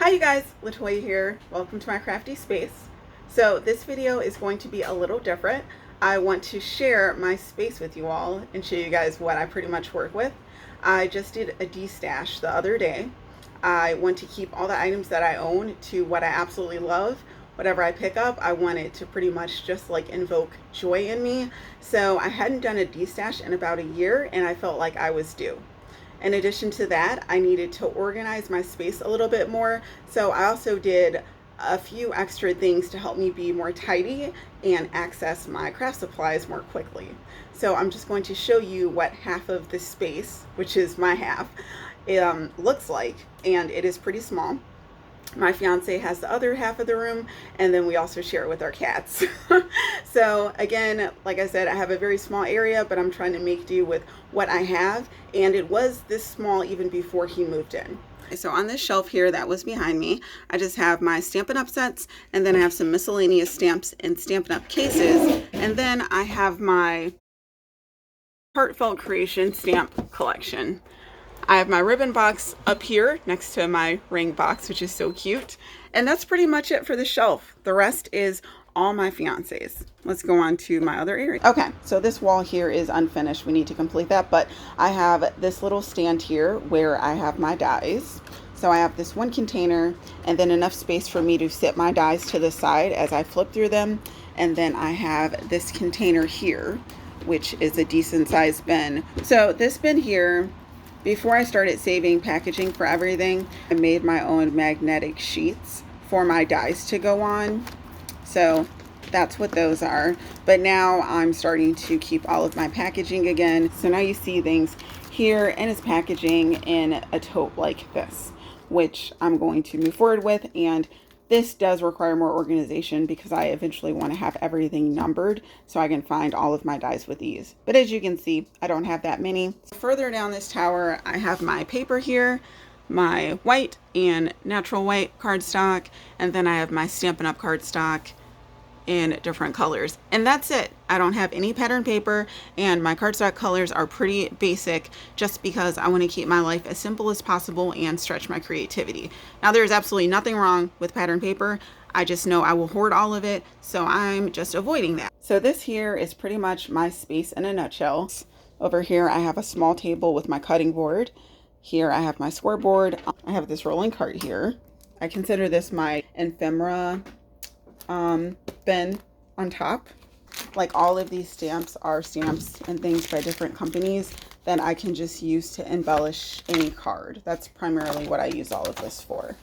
Hi you guys, Latoya here. Welcome to my crafty space. So this video is going to be a little different. I want to share my space with you all and show you guys what I pretty much work with. I just did a destash the other day. I want to keep all the items that I own to what I absolutely love. Whatever I pick up, I want it to pretty much just like invoke joy in me. So I hadn't done a destash in about a year and I felt like I was due. In addition to that, I needed to organize my space a little bit more. So I also did a few extra things to help me be more tidy and access my craft supplies more quickly. So I'm just going to show you what half of the space, which is my half, looks like. And it is pretty small. My fiance has the other half of the room, and then we also share it with our cats. So again, like I said, I have a very small area, but I'm trying to make do with what I have, and it was this small even before he moved in. So on this shelf here that was behind me, I just have my Stampin' Up sets, and then I have some miscellaneous stamps and Stampin' Up cases, and then I have my Heartfelt Creation stamp collection. I have my ribbon box up here next to my ring box, which is so cute. And that's pretty much it for the shelf. The rest is all my fiance's. Let's go on to my other area. Okay, so this wall here is unfinished. We need to complete that, but I have this little stand here where I have my dies. So I have this one container and then enough space for me to sit my dies to the side as I flip through them. And then I have this container here, which is a decent sized bin. So this bin here, before I started saving packaging for everything, I made my own magnetic sheets for my dies to go on. So that's what those are. But now I'm starting to keep all of my packaging again. So now you see things here and it's packaging in a tote like this, which I'm going to move forward with. And this does require more organization because I eventually want to have everything numbered so I can find all of my dies with ease. But as you can see, I don't have that many. Further down this tower, I have my paper here, my white and natural white cardstock, and then I have my Stampin' Up cardstock in different colors. And that's it. I don't have any pattern paper, and my cardstock colors are pretty basic just because I want to keep my life as simple as possible and stretch my creativity. Now there's absolutely nothing wrong with pattern paper. I just know I will hoard all of it, so I'm just avoiding that. So this here is pretty much my space in a nutshell. Over here I have a small table with my cutting board. Here I have my square board. I have this rolling cart here. I consider this my ephemera bin on top. Like all of these stamps are stamps and things by different companies that I can just use to embellish any card. That's primarily what I use all of this for.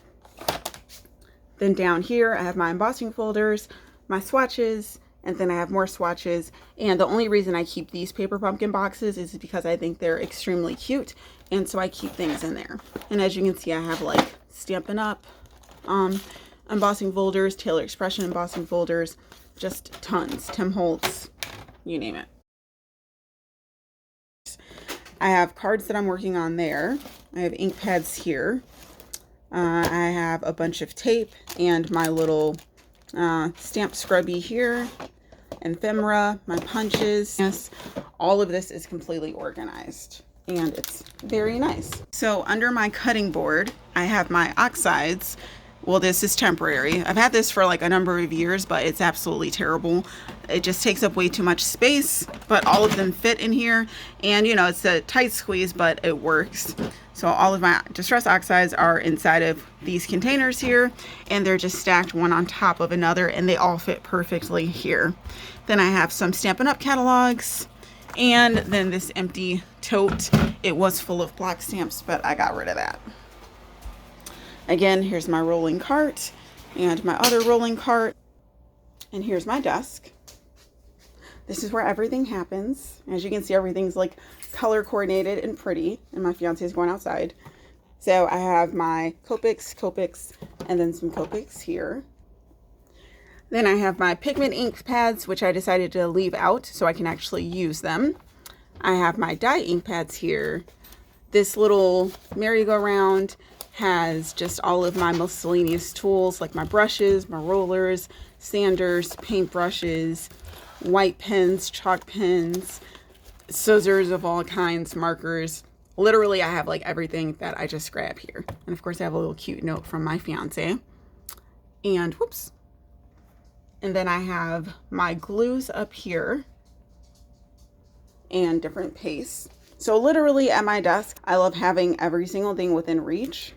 Then down here I have my embossing folders, my swatches, and then I have more swatches. And the only reason I keep these paper pumpkin boxes is because I think they're extremely cute, and so I keep things in there. And as you can see, I have like Stampin' Up embossing folders, Taylor Expression embossing folders, just tons. Tim Holtz, you name it. I have cards that I'm working on there. I have ink pads here. I have a bunch of tape and my little stamp scrubby here, ephemera, my punches. Yes, all of this is completely organized and it's very nice. So under my cutting board, I have my oxides. Well, this is temporary. I've had this for like a number of years, but it's absolutely terrible. It just takes up way too much space, but all of them fit in here. And you know, it's a tight squeeze, but it works. So all of my distress oxides are inside of these containers here, and they're just stacked one on top of another, and they all fit perfectly here. Then I have some Stampin' Up catalogs, and then this empty tote. It was full of block stamps, but I got rid of that. Again, here's my rolling cart and my other rolling cart. And here's my desk. This is where everything happens. As you can see, everything's like color coordinated and pretty. And my fiance is going outside. So I have my Copics, and then some Copics here. Then I have my pigment ink pads, which I decided to leave out so I can actually use them. I have my dye ink pads here. This little merry-go-round has just all of my miscellaneous tools like my brushes, my rollers, sanders, paint brushes, white pens, chalk pens, scissors of all kinds, markers, literally I have like everything that I just grabbed here. And of course I have a little cute note from my fiance. And whoops. And then I have my glues up here and different pastes. So literally at my desk, I love having every single thing within reach,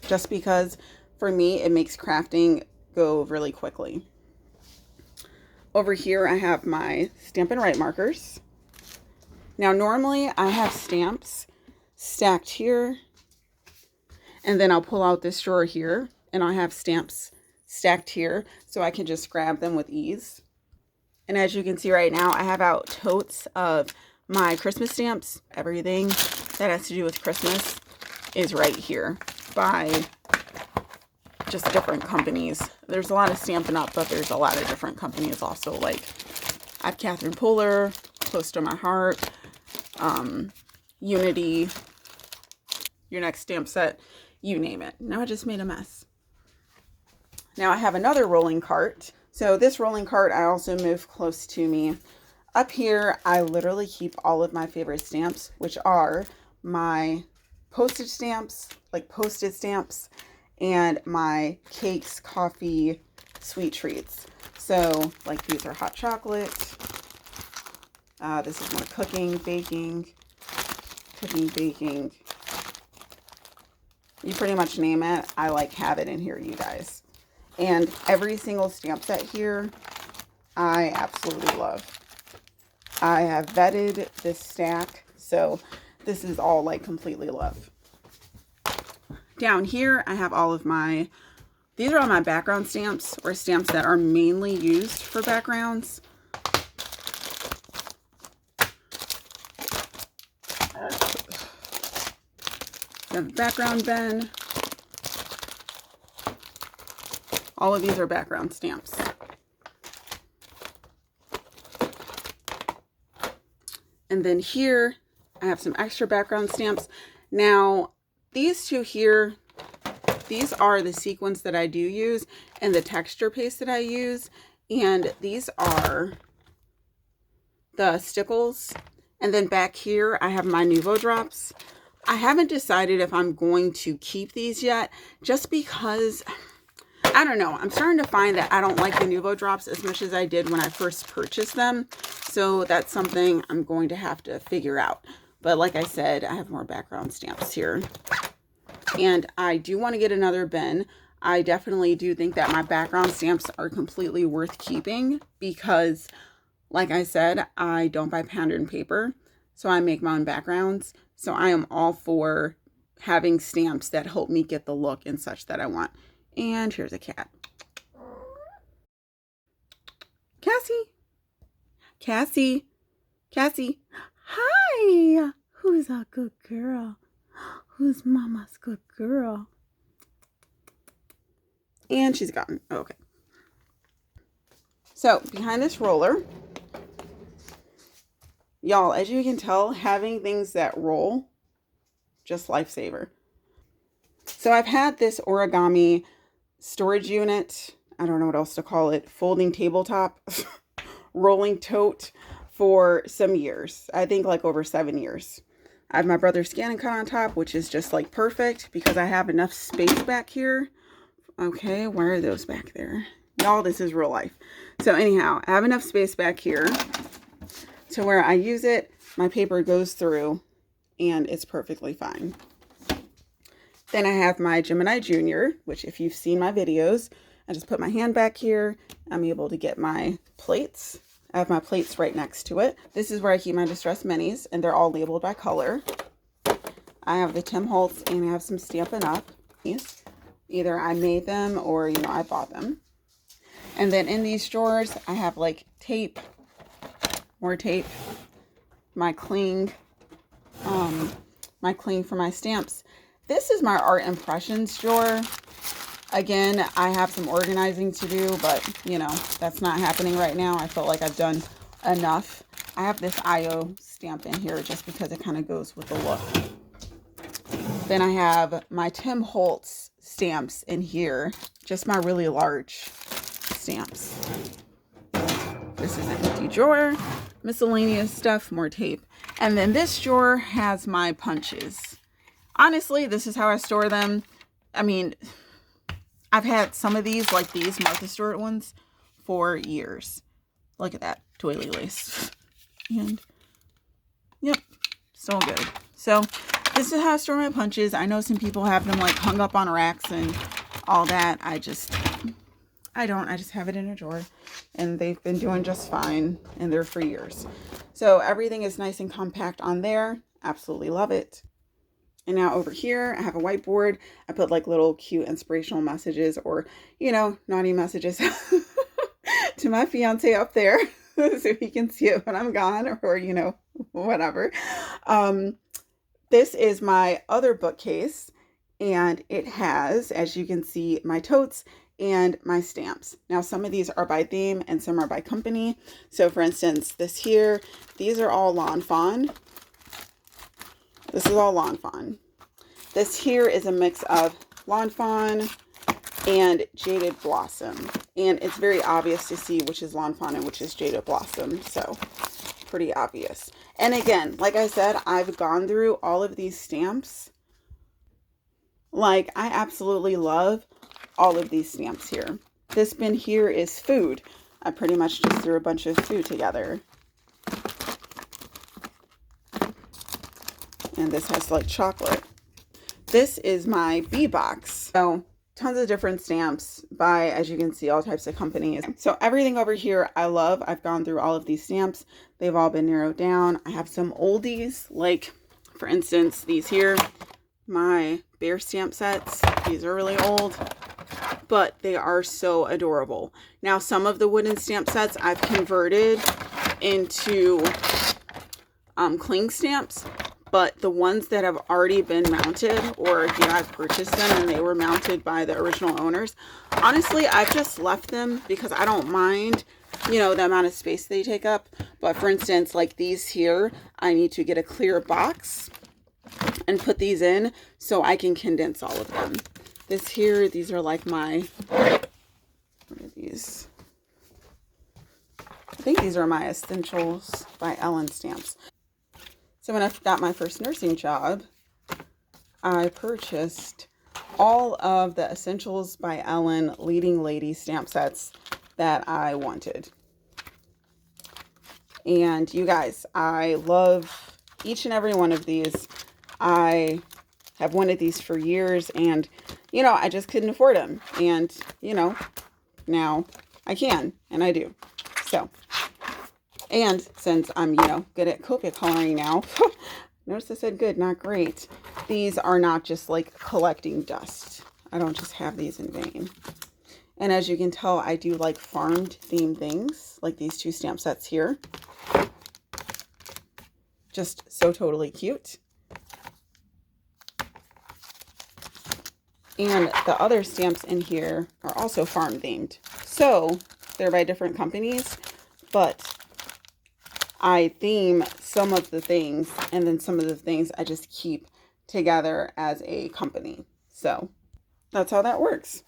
just because for me, it makes crafting go really quickly. Over here, I have my Stampin' Write markers. Now, normally I have stamps stacked here, and then I'll pull out this drawer here, and I'll have stamps stacked here, so I can just grab them with ease. And as you can see right now, I have out totes of my Christmas stamps. Everything that has to do with Christmas is right here by just different companies. There's a lot of Stampin' Up, but there's a lot of different companies also. Like I have Catherine Polar, Close to My Heart, Unity, Your Next Stamp Set, you name it. Now I just made a mess. Now I have another rolling cart. So this rolling cart I also moved close to me. Up here, I literally keep all of my favorite stamps, which are my postage stamps, like posted stamps, and my cakes, coffee, sweet treats. So like these are hot chocolate. This is more cooking, baking. You pretty much name it. I like have it in here, you guys. And every single stamp set here, I absolutely love. I have vetted this stack, so this is all like completely love. Down here, I have all of my, these are all my background stamps, or stamps that are mainly used for backgrounds. I have a background bin. All of these are background stamps. And then here, I have some extra background stamps. Now, these two here, these are the sequins that I do use and the texture paste that I use. And these are the stickles. And then back here, I have my Nuvo drops. I haven't decided if I'm going to keep these yet, just because, I don't know. I'm starting to find that I don't like the Nuvo drops as much as I did when I first purchased them. So that's something I'm going to have to figure out. But like I said, I have more background stamps here. And I do want to get another bin. I definitely do think that my background stamps are completely worth keeping because, like I said, I don't buy pattern paper. So I make my own backgrounds. So I am all for having stamps that help me get the look and such that I want. And here's a cat. Cassie. Hi. Who's a good girl? Who's mama's good girl? And she's gone. Oh, okay. So behind this roller, y'all, as you can tell, having things that roll, just lifesaver. So I've had this origami storage unit, I don't know what else to call it, folding tabletop, rolling tote for some years. I think like over 7 years. I have my brother's ScanNCut on top, which is just like perfect because I have enough space back here. Okay, where are those back there? Y'all, this is real life. So anyhow, I have enough space back here to where I use it, my paper goes through, and it's perfectly fine. Then I have my Gemini Junior, which if you've seen my videos, I just put my hand back here. I'm able to get my plates. I have my plates right next to it. This is where I keep my distress minis, and they're all labeled by color. I have the Tim Holtz, and I have some Stampin' Up. Either I made them or, you know, I bought them. And then in these drawers, I have like tape, more tape, my cling for my stamps. This is my art impressions drawer. Again, I have some organizing to do, but you know, that's not happening right now. I felt like I've done enough. I have this IO stamp in here just because it kind of goes with the look. Then I have my Tim Holtz stamps in here, just my really large stamps. This is an empty drawer, miscellaneous stuff, more tape. And then this drawer has my punches. Honestly, this is how I store them. I mean, I've had some of these, like these Martha Stewart ones, for years. Look at that doily lace. And yep, still good. So this is how I store my punches. I know some people have them like hung up on racks and all that. I don't. I just have it in a drawer, and they've been doing just fine, and they're for years. So everything is nice and compact on there. Absolutely love it. And now over here, I have a whiteboard. I put like little cute inspirational messages or, naughty messages to my fiance up there so he can see it when I'm gone or, whatever. This is my other bookcase, and it has, as you can see, my totes and my stamps. Now, some of these are by theme and some are by company. So for instance, this here, these are all Lawn Fawn. This is all Lawn Fawn. This here is a mix of Lawn Fawn and Jaded Blossom. And it's very obvious to see which is Lawn Fawn and which is Jaded Blossom. So pretty obvious. And again, like I said, I've gone through all of these stamps. Like, I absolutely love all of these stamps here. This bin here is food. I pretty much just threw a bunch of food together. And this has like chocolate. This is my bee box. So tons of different stamps by, as you can see, all types of companies. So everything over here I love. I've gone through all of these stamps. They've all been narrowed down. I have some oldies, like for instance, these here, my bear stamp sets. These are really old, but they are so adorable. Now, some of the wooden stamp sets I've converted into cling stamps. But the ones that have already been mounted, or I've purchased them and they were mounted by the original owners, honestly, I've just left them because I don't mind, the amount of space they take up. But for instance, like these here, I need to get a clear box and put these in so I can condense all of them. This here, these are like my, what are these? I think these are my Essentials by Ellen stamps. So when I got my first nursing job, I purchased all of the Essentials by Ellen Leading Lady stamp sets that I wanted. And you guys, I love each and every one of these. I have wanted these for years, and, I just couldn't afford them. And, now I can, and I do. So. And since I'm, good at Copic coloring now, notice I said good, not great. These are not just like collecting dust. I don't just have these in vain. And as you can tell, I do like farmed themed things, like these two stamp sets here. Just so totally cute. And the other stamps in here are also farm themed. So they're by different companies, but I theme some of the things, and then some of the things I just keep together as a company. So that's how that works.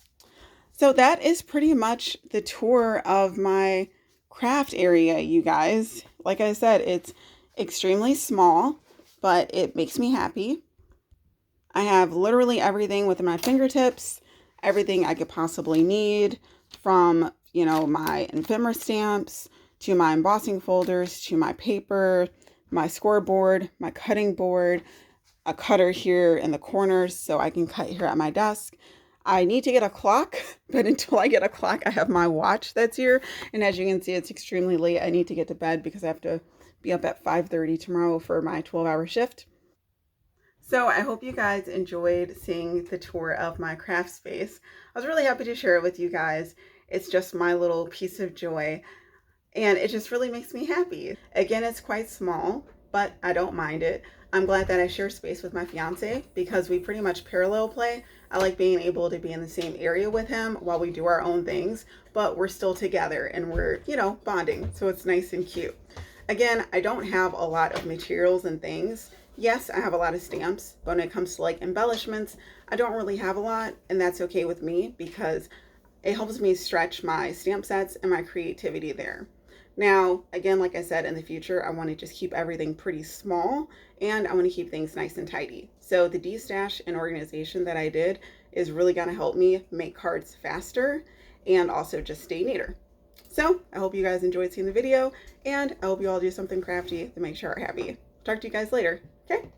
So that is pretty much the tour of my craft area, you guys. Like I said, it's extremely small, but it makes me happy. I have literally everything within my fingertips, everything I could possibly need, from, my ephemera stamps, to my embossing folders, to my paper, my scoreboard, my cutting board, a cutter here in the corners so I can cut here at my desk. I need to get a clock, but until I get a clock, I have my watch that's here. And as you can see, it's extremely late. I need to get to bed because I have to be up at 5:30 tomorrow for my 12-hour shift. So I hope you guys enjoyed seeing the tour of my craft space. I was really happy to share it with you guys. It's just my little piece of joy. And it just really makes me happy. Again, it's quite small, but I don't mind it. I'm glad that I share space with my fiance because we pretty much parallel play. I like being able to be in the same area with him while we do our own things, but we're still together and we're, bonding. So it's nice and cute. Again, I don't have a lot of materials and things. Yes, I have a lot of stamps, but when it comes to like embellishments, I don't really have a lot, and that's okay with me because it helps me stretch my stamp sets and my creativity there. Now, again, like I said, in the future, I want to just keep everything pretty small and I want to keep things nice and tidy. So the destash and organization that I did is really going to help me make cards faster and also just stay neater. So I hope you guys enjoyed seeing the video, and I hope you all do something crafty to make sure you're happy. Talk to you guys later. Okay?